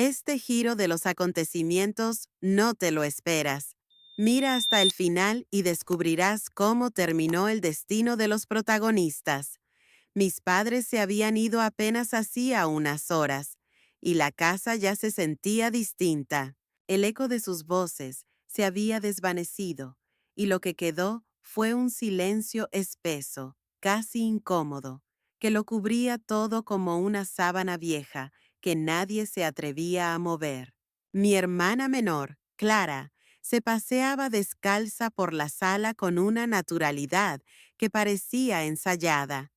Este giro de los acontecimientos no te lo esperas. Mira hasta el final y descubrirás cómo terminó el destino de los protagonistas. Mis padres se habían ido apenas hacía unas horas, y la casa ya se sentía distinta. El eco de sus voces se había desvanecido, y lo que quedó fue un silencio espeso, casi incómodo, que lo cubría todo como una sábana vieja que nadie se atrevía a mover. Mi hermana menor, Clara, se paseaba descalza por la sala con una naturalidad que parecía ensayada.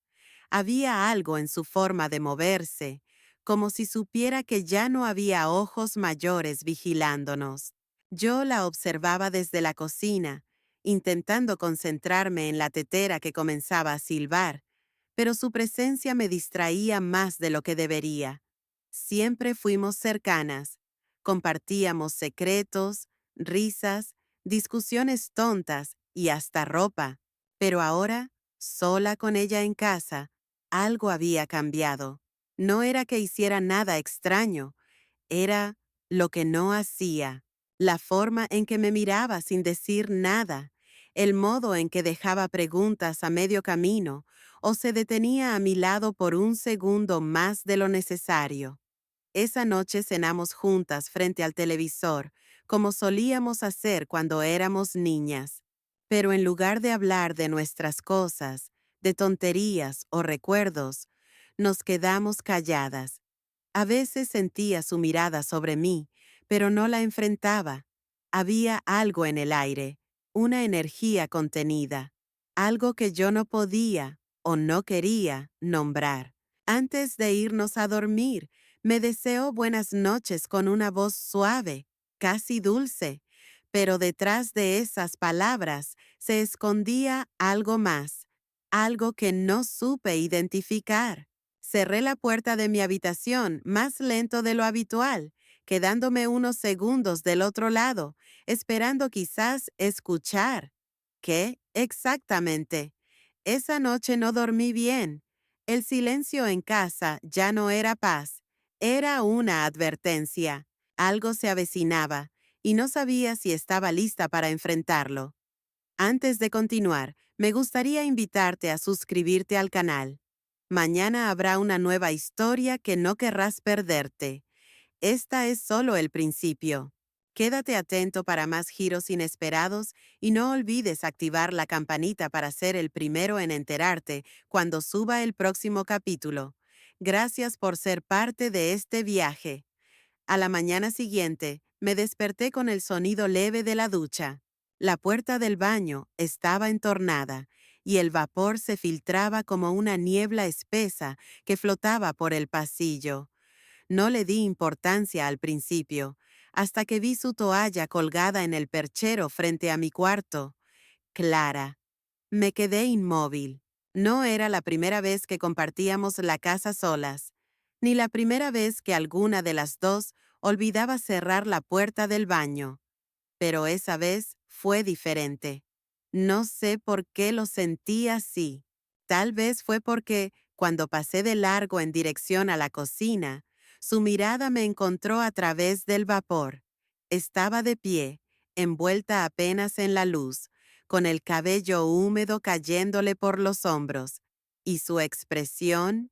Había algo en su forma de moverse, como si supiera que ya no había ojos mayores vigilándonos. Yo la observaba desde la cocina, intentando concentrarme en la tetera que comenzaba a silbar, pero su presencia me distraía más de lo que debería. Siempre fuimos cercanas, compartíamos secretos, risas, discusiones tontas y hasta ropa, pero ahora, sola con ella en casa, algo había cambiado. No era que hiciera nada extraño, era lo que no hacía, la forma en que me miraba sin decir nada, el modo en que dejaba preguntas a medio camino o se detenía a mi lado por un segundo más de lo necesario. Esa noche cenamos juntas frente al televisor, como solíamos hacer cuando éramos niñas. Pero en lugar de hablar de nuestras cosas, de tonterías o recuerdos, nos quedamos calladas. A veces sentía su mirada sobre mí, pero no la enfrentaba. Había algo en el aire, una energía contenida, algo que yo no podía o no quería nombrar. Antes de irnos a dormir, me deseó buenas noches con una voz suave, casi dulce, pero detrás de esas palabras se escondía algo más, algo que no supe identificar. Cerré la puerta de mi habitación más lento de lo habitual, quedándome unos segundos del otro lado, esperando quizás escuchar. ¿Qué? Exactamente. Esa noche no dormí bien. El silencio en casa ya no era paz, era una advertencia. Algo se avecinaba, y no sabía si estaba lista para enfrentarlo. Antes de continuar, me gustaría invitarte a suscribirte al canal. Mañana habrá una nueva historia que no querrás perderte. Esta es solo el principio. Quédate atento para más giros inesperados y no olvides activar la campanita para ser el primero en enterarte cuando suba el próximo capítulo. Gracias por ser parte de este viaje. A la mañana siguiente, me desperté con el sonido leve de la ducha. La puerta del baño estaba entornada y el vapor se filtraba como una niebla espesa que flotaba por el pasillo. No le di importancia al principio, hasta que vi su toalla colgada en el perchero frente a mi cuarto. Clara. Me quedé inmóvil. No era la primera vez que compartíamos la casa solas, ni la primera vez que alguna de las dos olvidaba cerrar la puerta del baño. Pero esa vez fue diferente. No sé por qué lo sentí así. Tal vez fue porque, cuando pasé de largo en dirección a la cocina, su mirada me encontró a través del vapor. Estaba de pie, envuelta apenas en la luz, con el cabello húmedo cayéndole por los hombros, y su expresión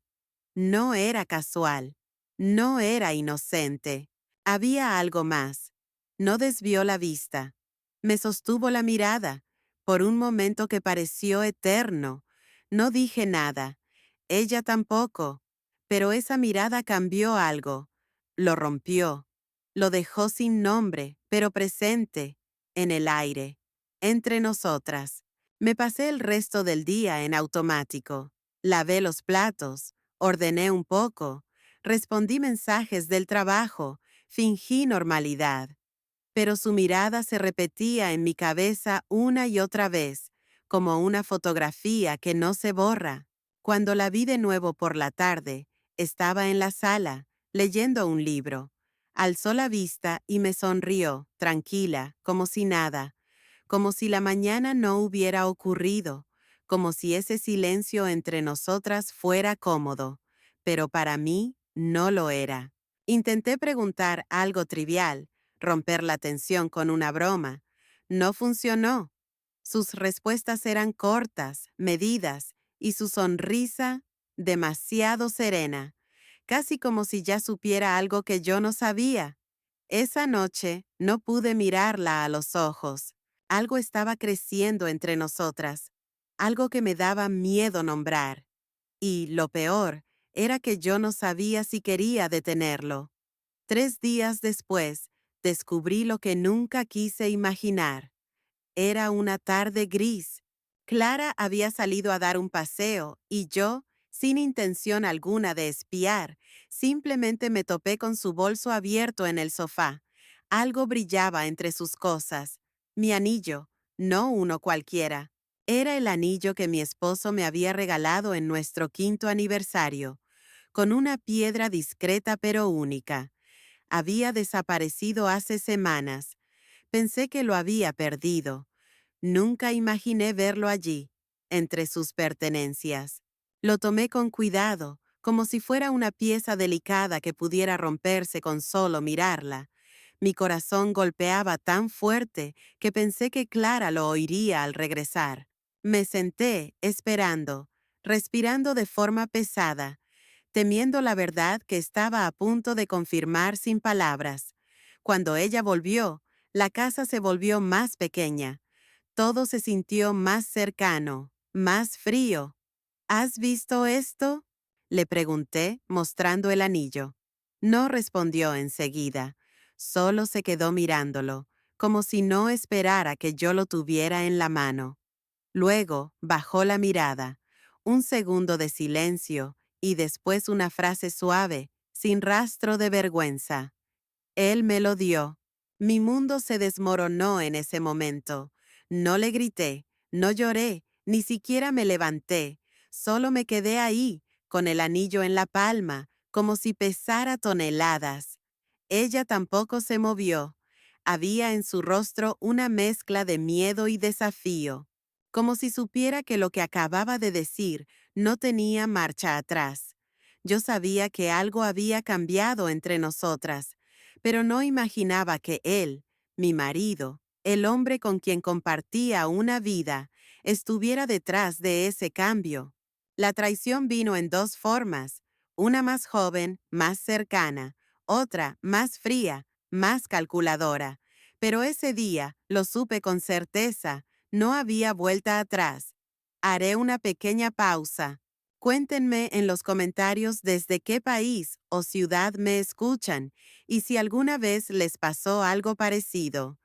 no era casual, no era inocente. Había algo más. No desvió la vista. Me sostuvo la mirada, por un momento que pareció eterno. No dije nada. Ella tampoco. Pero esa mirada cambió algo. Lo rompió. Lo dejó sin nombre, pero presente, en el aire, entre nosotras. Me pasé el resto del día en automático. Lavé los platos, ordené un poco, respondí mensajes del trabajo, fingí normalidad. Pero su mirada se repetía en mi cabeza una y otra vez, como una fotografía que no se borra. Cuando la vi de nuevo por la tarde, estaba en la sala, leyendo un libro. Alzó la vista y me sonrió, tranquila, como si nada, como si la mañana no hubiera ocurrido, como si ese silencio entre nosotras fuera cómodo, pero para mí no lo era. Intenté preguntar algo trivial, romper la tensión con una broma. No funcionó. Sus respuestas eran cortas, medidas, y su sonrisa demasiado serena, casi como si ya supiera algo que yo no sabía. Esa noche no pude mirarla a los ojos. Algo estaba creciendo entre nosotras, algo que me daba miedo nombrar. Y lo peor era que yo no sabía si quería detenerlo. 3 días después, descubrí lo que nunca quise imaginar. Era una tarde gris. Clara había salido a dar un paseo y yo, sin intención alguna de espiar, simplemente me topé con su bolso abierto en el sofá. Algo brillaba entre sus cosas. Mi anillo, no uno cualquiera. Era el anillo que mi esposo me había regalado en nuestro 5º aniversario, con una piedra discreta pero única. Había desaparecido hace semanas. Pensé que lo había perdido. Nunca imaginé verlo allí, entre sus pertenencias. Lo tomé con cuidado, como si fuera una pieza delicada que pudiera romperse con solo mirarla. Mi corazón golpeaba tan fuerte que pensé que Clara lo oiría al regresar. Me senté, esperando, respirando de forma pesada, temiendo la verdad que estaba a punto de confirmar sin palabras. Cuando ella volvió, la casa se volvió más pequeña. Todo se sintió más cercano, más frío. ¿Has visto esto?, le pregunté, mostrando el anillo. No respondió enseguida. Solo se quedó mirándolo, como si no esperara que yo lo tuviera en la mano. Luego bajó la mirada, un segundo de silencio y después una frase suave, sin rastro de vergüenza. Él me lo dio. Mi mundo se desmoronó en ese momento. No le grité, no lloré, ni siquiera me levanté. Solo me quedé ahí, con el anillo en la palma, como si pesara toneladas. Ella tampoco se movió. Había en su rostro una mezcla de miedo y desafío, como si supiera que lo que acababa de decir no tenía marcha atrás. Yo sabía que algo había cambiado entre nosotras, pero no imaginaba que él, mi marido, el hombre con quien compartía una vida, estuviera detrás de ese cambio. La traición vino en 2 formas, una más joven, más cercana, otra más fría, más calculadora. Pero ese día, lo supe con certeza, no había vuelta atrás. Haré una pequeña pausa. Cuéntenme en los comentarios desde qué país o ciudad me escuchan y si alguna vez les pasó algo parecido.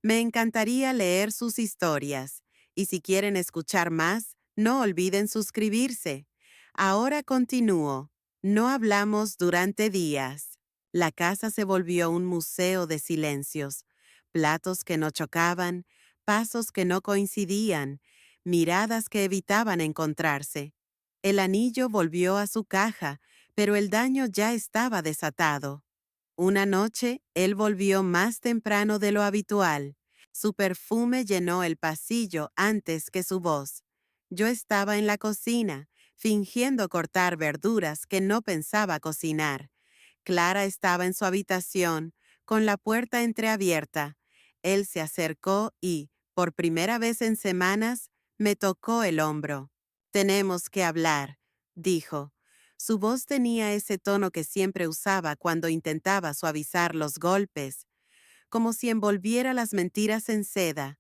Me encantaría leer sus historias. Y si quieren escuchar más, no olviden suscribirse. Ahora continúo. No hablamos durante días. La casa se volvió un museo de silencios. Platos que no chocaban, pasos que no coincidían, miradas que evitaban encontrarse. El anillo volvió a su caja, pero el daño ya estaba desatado. Una noche, él volvió más temprano de lo habitual. Su perfume llenó el pasillo antes que su voz. Yo estaba en la cocina, fingiendo cortar verduras que no pensaba cocinar. Clara estaba en su habitación, con la puerta entreabierta. Él se acercó y, por primera vez en semanas, me tocó el hombro. «Tenemos que hablar», dijo. Su voz tenía ese tono que siempre usaba cuando intentaba suavizar los golpes, como si envolviera las mentiras en seda.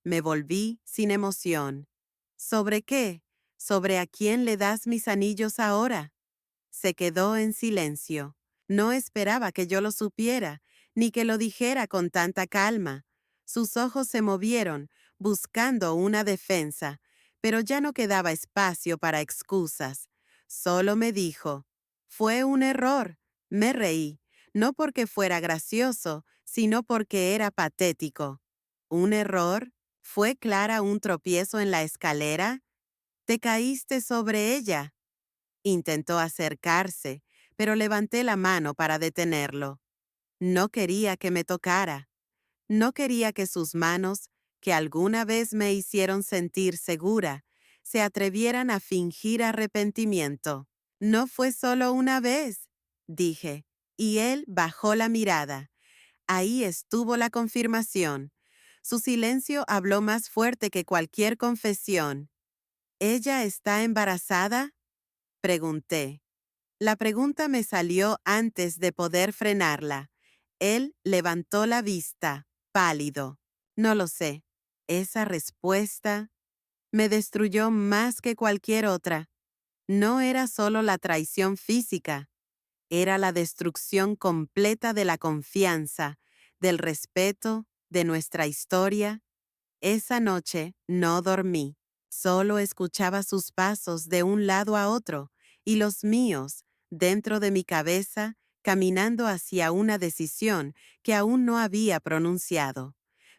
Me volví sin emoción. ¿Sobre qué? ¿Sobre a quién le das mis anillos ahora? Se quedó en silencio. No esperaba que yo lo supiera, ni que lo dijera con tanta calma. Sus ojos se movieron, buscando una defensa, pero ya no quedaba espacio para excusas. Solo me dijo, «Fue un error». Me reí, no porque fuera gracioso, sino porque era patético. ¿Un error? ¿Fue Clara un tropiezo en la escalera? ¿Te caíste sobre ella? Intentó acercarse, pero levanté la mano para detenerlo. No quería que me tocara. No quería que sus manos, que alguna vez me hicieron sentir segura, se atrevieran a fingir arrepentimiento. «No fue solo una vez», dije. y él bajó la mirada. Ahí estuvo la confirmación. Su silencio habló más fuerte que cualquier confesión. ¿Ella está embarazada? Pregunté. La pregunta me salió antes de poder frenarla. Él levantó la vista, pálido. No lo sé. Esa respuesta me destruyó más que cualquier otra. No era solo la traición física, era la destrucción completa de la confianza, del respeto, de nuestra historia. Esa noche no dormí. Solo escuchaba sus pasos de un lado a otro y los míos, dentro de mi cabeza, caminando hacia una decisión que aún no había pronunciado.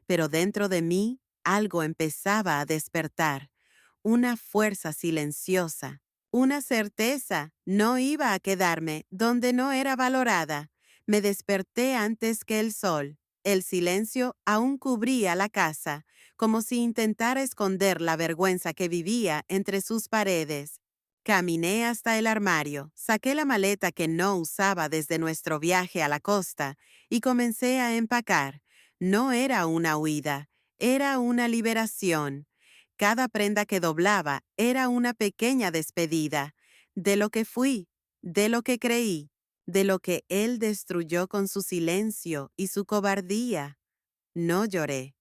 Pero dentro de mí algo empezaba a despertar, una fuerza silenciosa, una certeza. No iba a quedarme donde no era valorada. Me desperté antes que el sol. El silencio aún cubría la casa, como si intentara esconder la vergüenza que vivía entre sus paredes. Caminé hasta el armario, saqué la maleta que no usaba desde nuestro viaje a la costa y comencé a empacar. No era una huida, era una liberación. Cada prenda que doblaba era una pequeña despedida de lo que fui, de lo que creí, de lo que él destruyó con su silencio y su cobardía. No lloré.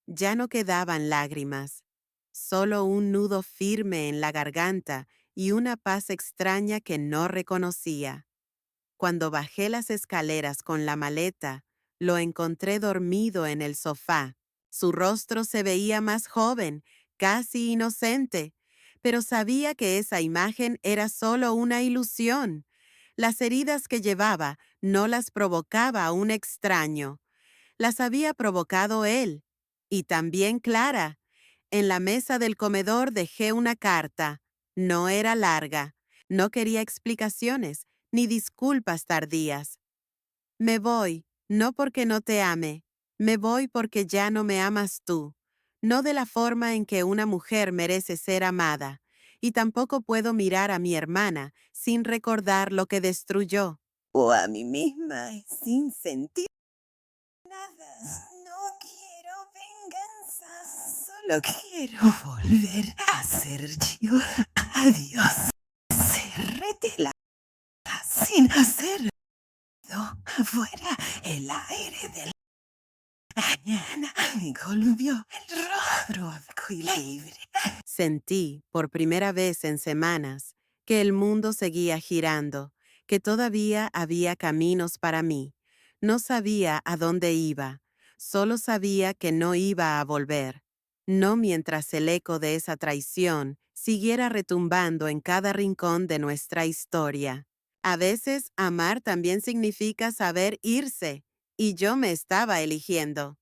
Ya no quedaban lágrimas, solo un nudo firme en la garganta y una paz extraña que no reconocía. Cuando bajé las escaleras con la maleta, lo encontré dormido en el sofá. Su rostro se veía más joven, casi inocente, pero sabía que esa imagen era solo una ilusión. Las heridas que llevaba no las provocaba un extraño, las había provocado él. Y también Clara. En la mesa del comedor dejé una carta. No era larga. No quería explicaciones ni disculpas tardías. Me voy, no porque no te ame. Me voy porque ya no me amas tú. No de la forma en que una mujer merece ser amada. Y tampoco puedo mirar a mi hermana sin recordar lo que destruyó. O a mí misma sin sentir nada. No quiero venganza, solo quiero volver a ser yo. Adiós. Cerrete la sin hacer ruido. Afuera el aire del mañana me golpeó el rostro blanco y libre. Sentí, por primera vez en semanas, que el mundo seguía girando, que todavía había caminos para mí. No sabía a dónde iba, solo sabía que no iba a volver. No mientras el eco de esa traición siguiera retumbando en cada rincón de nuestra historia. A veces, amar también significa saber irse, y yo me estaba eligiendo.